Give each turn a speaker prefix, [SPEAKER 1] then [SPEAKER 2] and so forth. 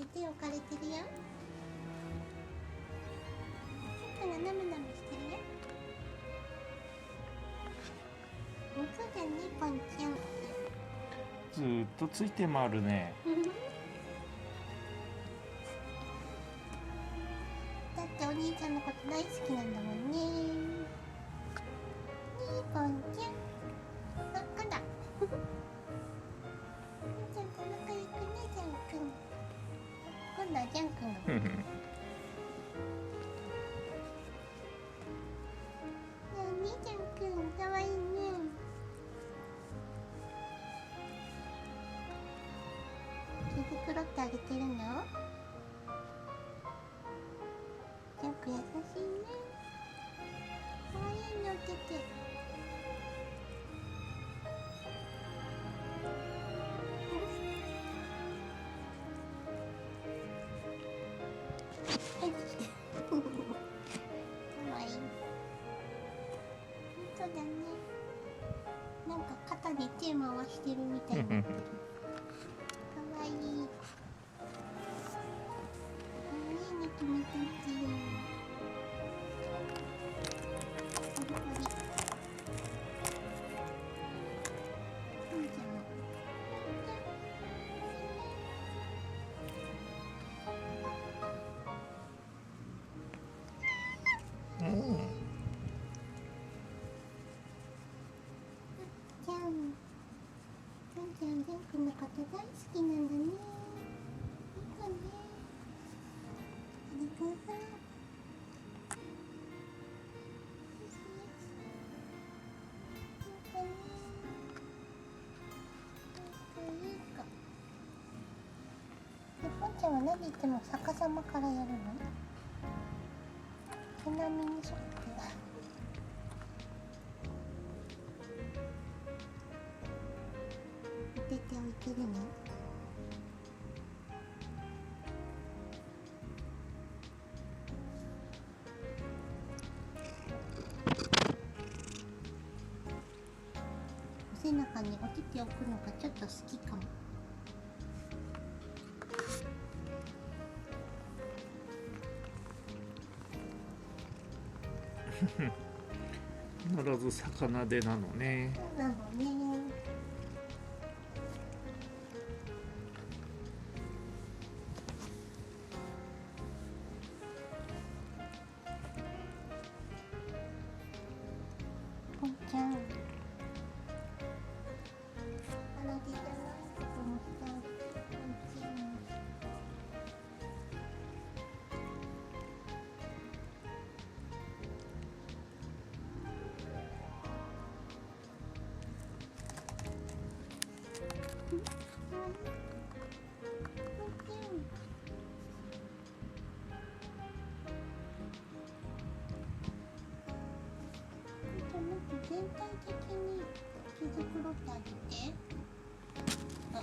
[SPEAKER 1] に手置かれてるよ。さっくんがナムナムしてるよ。そうだね、ポンちゃん。
[SPEAKER 2] ずーっとついて回るね。
[SPEAKER 1] だってお兄ちゃんのこと大好きなんだもんね。ねえ、ポンちゃん。あ、こんだ。ポンちゃんと仲良くね、ジャンくん。今度はジャンくんが。ねえ、ジャンくん、かわいいね。毛づくろってあげてるの？ジャンくん優しいね。かわいいね、おてて。はい。かわいい。本当だね。なんか肩で手回してるみたいな。かわいい。かわいいね、君たち。ポリポリ。いいじゃん。
[SPEAKER 2] うん。
[SPEAKER 1] じゃん。ジャンくんのこと大好きなんだね。いい子ね。ありがとう。ポンちゃんは何言っても逆さまからやるの？毛並みに沿って。おてて置いてるの？お背中におてて置くのがちょっと好きかも。
[SPEAKER 2] 必ず魚でなのね。
[SPEAKER 1] そうなのね。ポンちゃん。鼻毛じゃないこともしちゃう。ポンちゃん。全体的に毛づくろってあげて。あ